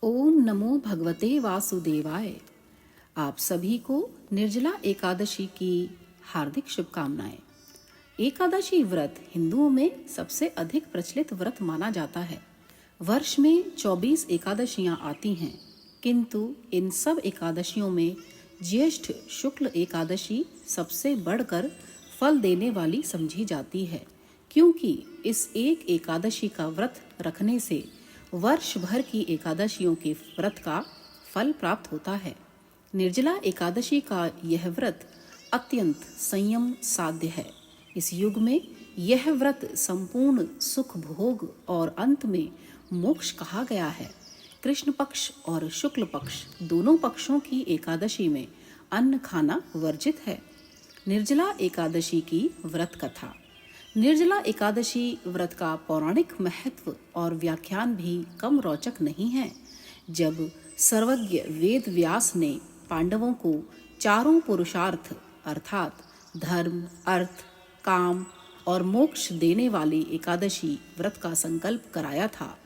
ओम नमो भगवते वासुदेवाय। आप सभी को निर्जला एकादशी की हार्दिक शुभकामनाएं। एकादशी व्रत हिंदुओं में सबसे अधिक प्रचलित व्रत माना जाता है। वर्ष में 24 एकादशियां आती हैं, किंतु इन सब एकादशियों में ज्येष्ठ शुक्ल एकादशी सबसे बढ़कर फल देने वाली समझी जाती है, क्योंकि इस एक एकादशी का व्रत रखने से वर्ष भर की एकादशियों के व्रत का फल प्राप्त होता है। निर्जला एकादशी का यह व्रत अत्यंत संयम साध्य है। इस युग में यह व्रत संपूर्ण सुख भोग और अंत में मोक्ष कहा गया है। कृष्ण पक्ष और शुक्ल पक्ष दोनों पक्षों की एकादशी में अन्न खाना वर्जित है। निर्जला एकादशी की व्रत कथा। निर्जला एकादशी व्रत का पौराणिक महत्व और व्याख्यान भी कम रोचक नहीं है। जब सर्वज्ञ वेद व्यास ने पांडवों को चारों पुरुषार्थ अर्थात धर्म, अर्थ, काम और मोक्ष देने वाली एकादशी व्रत का संकल्प कराया था,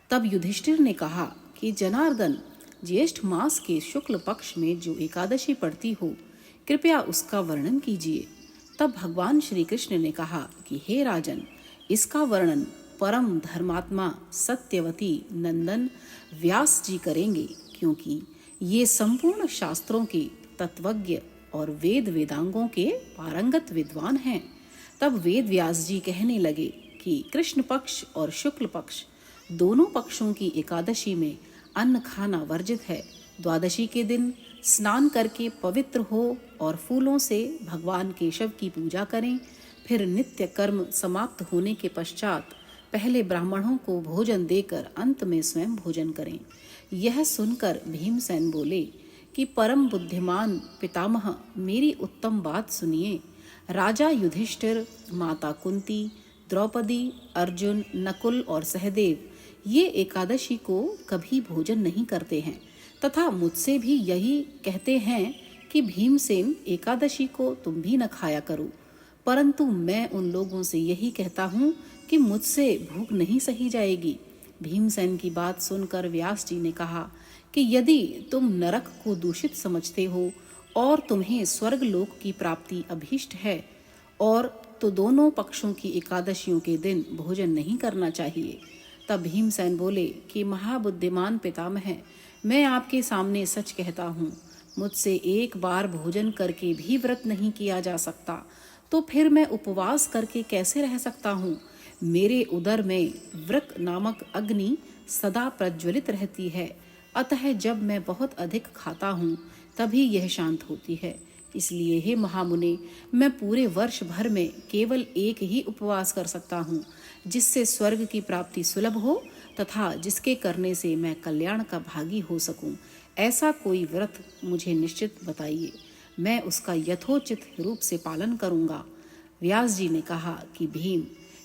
तब युधिष्ठिर ने कहा कि जनार्दन, ज्येष्ठ मास के शुक्ल पक्ष में जो एकादशी पड़ती हो, कृपया उसका वर्णन कीजिए। तब भगवान श्री कृष्ण ने कहा कि हे राजन, इसका वर्णन परम धर्मात्मा सत्यवती नंदन व्यास जी करेंगे, क्योंकि ये संपूर्ण शास्त्रों के तत्वज्ञ और वेद वेदांगों के पारंगत विद्वान हैं। तब वेद व्यास जी कहने लगे कि कृष्ण पक्ष और शुक्ल पक्ष दोनों पक्षों की एकादशी में अन्न खाना वर्जित है। द्वादशी के दिन स्नान करके पवित्र हो और फूलों से भगवान केशव की पूजा करें। फिर नित्य कर्म समाप्त होने के पश्चात पहले ब्राह्मणों को भोजन देकर अंत में स्वयं भोजन करें। यह सुनकर भीमसेन बोले कि परम बुद्धिमान पितामह, मेरी उत्तम बात सुनिए। राजा युधिष्ठिर, माता कुंती, द्रौपदी, अर्जुन, नकुल और सहदेव ये एकादशी को कभी भोजन नहीं करते हैं तथा मुझसे भी यही कहते हैं कि भीमसेन, एकादशी को तुम भी न खाया करो। परंतु मैं उन लोगों से यही कहता हूँ कि मुझसे भूख नहीं सही जाएगी। भीमसेन की बात सुनकर व्यास जी ने कहा कि यदि तुम नरक को दूषित समझते हो और तुम्हें स्वर्ग लोक की प्राप्ति अभीष्ट है और तो दोनों पक्षों की एकादशियों के दिन भोजन नहीं करना चाहिए। तब भीमसेन बोले कि महाबुद्धिमान पितामह, मैं आपके सामने सच कहता हूँ, मुझसे एक बार भोजन करके भी व्रत नहीं किया जा सकता, तो फिर मैं उपवास करके कैसे रह सकता हूँ। मेरे उदर में व्रत नामक अग्नि सदा प्रज्वलित रहती है, अतः जब मैं बहुत अधिक खाता हूँ तभी यह शांत होती है। इसलिए हे महामुने, मैं पूरे वर्ष भर में केवल एक ही उपवास कर सकता हूँ, जिससे स्वर्ग की प्राप्ति सुलभ हो तथा जिसके करने से मैं कल्याण का भागी हो सकूं। ऐसा कोई व्रत मुझे निश्चित बताइए, मैं उसका यथोचित रूप से पालन करूंगा। व्यास जी ने कहा कि भीम,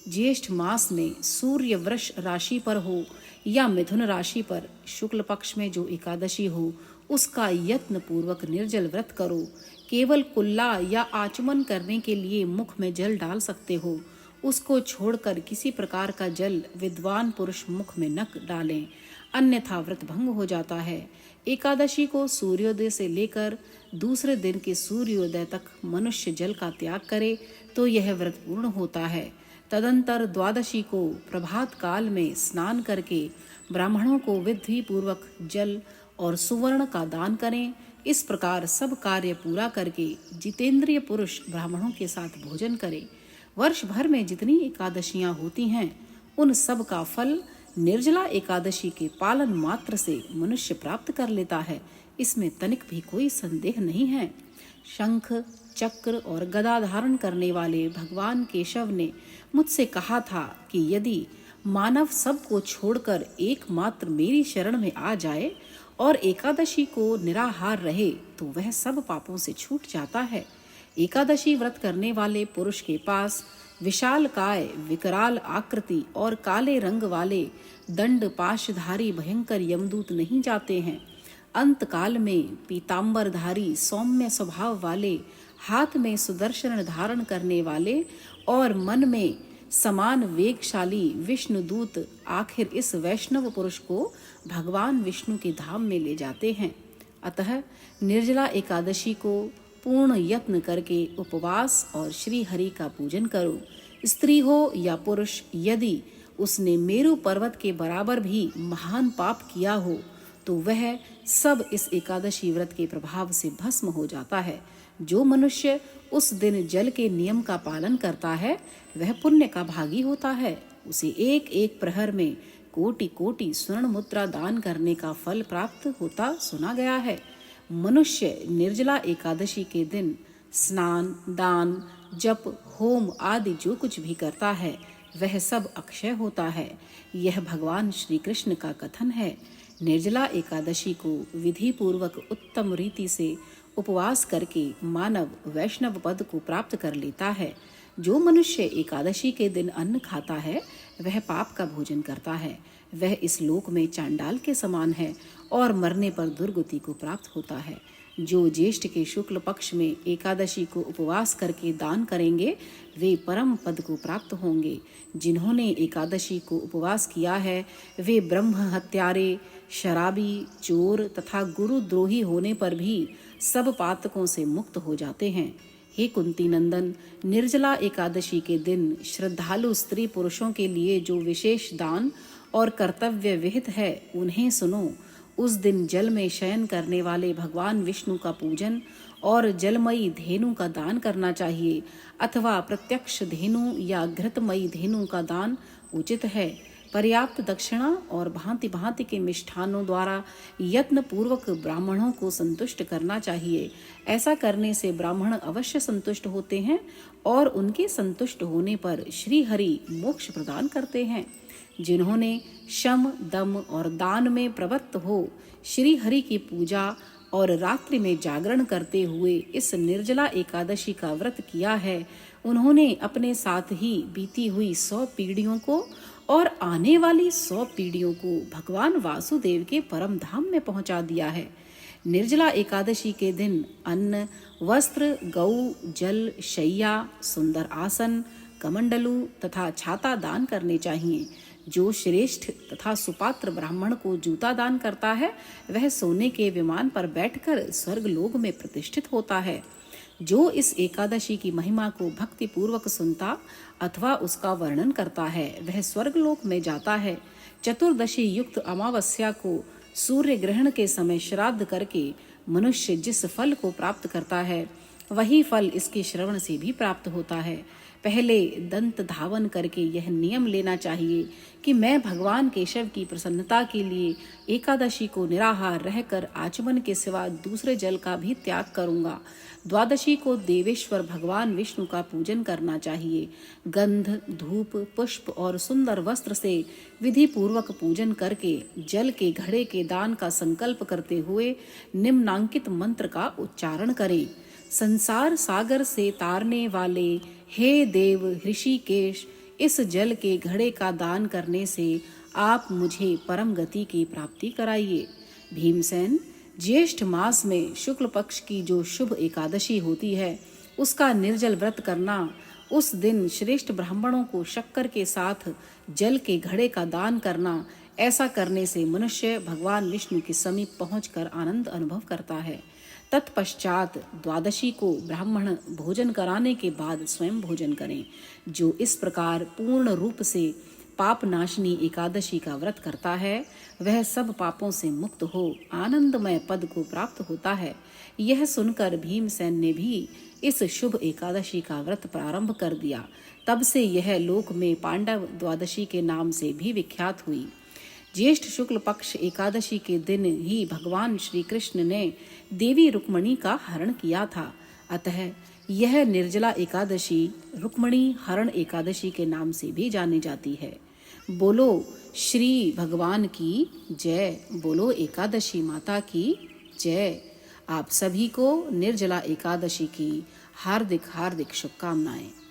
ज्येष्ठ मास में सूर्य वृष राशि पर हो या मिथुन राशि पर शुक्ल पक्ष में जो एकादशी हो, उसका यत्न पूर्वक निर्जल व्रत करो। केवल कुल्ला या आचमन करने के लिए मुख में जल डाल सकते हो, उसको छोड़कर किसी प्रकार का जल विद्वान पुरुष मुख में न डालें, अन्यथा व्रत भंग हो जाता है। एकादशी को सूर्योदय से लेकर दूसरे दिन के सूर्योदय तक मनुष्य जल का त्याग करे तो यह व्रत पूर्ण होता है। तदंतर द्वादशी को प्रभात काल में स्नान करके ब्राह्मणों को विधि पूर्वक जल और सुवर्ण का दान करें। इस प्रकार सब कार्य पूरा करके जितेंद्रिय पुरुष ब्राह्मणों के साथ भोजन करें। वर्ष भर में जितनी एकादशियां होती हैं, उन सब का फल निर्जला एकादशी के पालन मात्र से मनुष्य प्राप्त कर लेता है। इसमें तनिक भी कोई संदेह नहीं है। शंख, चक्र और गदा धारण करने वाले भगवान केशव ने मुझसे कहा था कि यदि मानव सबको छोड़कर एकमात्र मेरी शरण में आ जाए और एकादशी को निराहार रहे तो वह सब पापों से छूट जाता है। एकादशी व्रत करने वाले पुरुष के पास विशाल काय, विकराल आकृति और काले रंग वाले दंड पाशधारी भयंकर यमदूत नहीं जाते हैं। अंत काल में पीतांबरधारी सौम्य स्वभाव वाले, हाथ में सुदर्शन धारण करने वाले और मन में समान वेगशाली विष्णुदूत आखिर इस वैष्णव पुरुष को भगवान विष्णु के धाम में ले जाते हैं। अतः निर्जला एकादशी को पूर्ण यत्न करके उपवास और श्री हरि का पूजन करो। स्त्री हो या पुरुष, यदि उसने मेरु पर्वत के बराबर भी महान पाप किया हो तो वह सब इस एकादशी व्रत के प्रभाव से भस्म हो जाता है। जो मनुष्य उस दिन जल के नियम का पालन करता है वह पुण्य का भागी होता है। उसे एक एक प्रहर में कोटि कोटि स्वर्ण मुद्रा दान करने का फल प्राप्त होता सुना गया है। मनुष्य निर्जला एकादशी के दिन स्नान, दान, जप, होम आदि जो कुछ भी करता है वह सब अक्षय होता है। यह भगवान श्री कृष्ण का कथन है। निर्जला एकादशी को विधि पूर्वक उत्तम रीति से उपवास करके मानव वैष्णव पद को प्राप्त कर लेता है। जो मनुष्य एकादशी के दिन अन्न खाता है वह पाप का भोजन करता है। वह इस लोक में चांडाल के समान है और मरने पर दुर्गति को प्राप्त होता है। जो ज्येष्ठ के शुक्ल पक्ष में एकादशी को उपवास करके दान करेंगे वे परम पद को प्राप्त होंगे। जिन्होंने एकादशी को उपवास किया है वे ब्रह्म हत्यारे, शराबी, चोर तथा गुरुद्रोही होने पर भी सब पातकों से मुक्त हो जाते हैं। हे कुंती नंदन, निर्जला एकादशी के दिन श्रद्धालु स्त्री पुरुषों के लिए जो विशेष दान और कर्तव्य विहित है उन्हें सुनो। उस दिन जल में शयन करने वाले भगवान विष्णु का पूजन और जलमयी धेनु का दान करना चाहिए अथवा प्रत्यक्ष धेनु या घृतमयी धेनु का दान उचित है। पर्याप्त दक्षिणा और भांति भांति के मिष्ठानों द्वारा यत्न पूर्वक ब्राह्मणों को संतुष्ट करना चाहिए। ऐसा करने से ब्राह्मण अवश्य संतुष्ट होते हैं और उनके संतुष्ट होने पर श्री हरि मोक्ष प्रदान करते हैं। जिन्होंने शम, दम और दान में प्रवृत्त हो श्री हरि की पूजा और रात्रि में जागरण करते हुए इस निर्जला एकादशी का व्रत किया है, उन्होंने अपने साथ ही बीती हुई 100 पीढ़ियों को और आने वाली 100 पीढ़ियों को भगवान वासुदेव के परम धाम में पहुंचा दिया है। निर्जला एकादशी के दिन अन्न, वस्त्र, गौ, जल, शैया, सुंदर आसन, कमंडलू तथा छाता दान करने चाहिए। जो श्रेष्ठ तथा सुपात्र ब्राह्मण को जूता दान करता है वह सोने के विमान पर बैठकर स्वर्ग लोक में प्रतिष्ठित होता है। जो इस एकादशी की महिमा को भक्ति पूर्वक सुनता अथवा उसका वर्णन करता है वह स्वर्ग लोक में जाता है। चतुर्दशी युक्त अमावस्या को सूर्य ग्रहण के समय श्राद्ध करके मनुष्य जिस फल को प्राप्त करता है वही फल इसके श्रवण से भी प्राप्त होता है। पहले दंत धावन करके यह नियम लेना चाहिए कि मैं भगवान केशव की प्रसन्नता के लिए एकादशी को निराहार रहकर आचमन के सिवा दूसरे जल का भी त्याग करूंगा। द्वादशी को देवेश्वर भगवान विष्णु का पूजन करना चाहिए। गंध, धूप, पुष्प और सुंदर वस्त्र से विधि पूर्वक पूजन करके जल के घड़े के दान का संकल्प करते हुए निम्नांकित मंत्र का उच्चारण करें। संसार सागर से तारने वाले हे देव ऋषिकेश, इस जल के घड़े का दान करने से आप मुझे परम गति की प्राप्ति कराइए। भीमसेन, ज्येष्ठ मास में शुक्ल पक्ष की जो शुभ एकादशी होती है उसका निर्जल व्रत करना। उस दिन श्रेष्ठ ब्राह्मणों को शक्कर के साथ जल के घड़े का दान करना। ऐसा करने से मनुष्य भगवान विष्णु के समीप पहुंचकर आनंद अनुभव करता है। तत्पश्चात द्वादशी को ब्राह्मण भोजन कराने के बाद स्वयं भोजन करें। जो इस प्रकार पूर्ण रूप से पाप नाशनी एकादशी का व्रत करता है वह सब पापों से मुक्त हो आनंदमय पद को प्राप्त होता है। यह सुनकर भीमसेन ने भी इस शुभ एकादशी का व्रत प्रारंभ कर दिया। तब से यह लोक में पांडव द्वादशी के नाम से भी विख्यात हुई। ज्येष्ठ शुक्ल पक्ष एकादशी के दिन ही भगवान श्री कृष्ण ने देवी रुक्मणी का हरण किया था। अतः यह निर्जला एकादशी रुक्मणी हरण एकादशी के नाम से भी जानी जाती है। बोलो श्री भगवान की जय। बोलो एकादशी माता की जय। आप सभी को निर्जला एकादशी की हार्दिक हार्दिक शुभकामनाएं।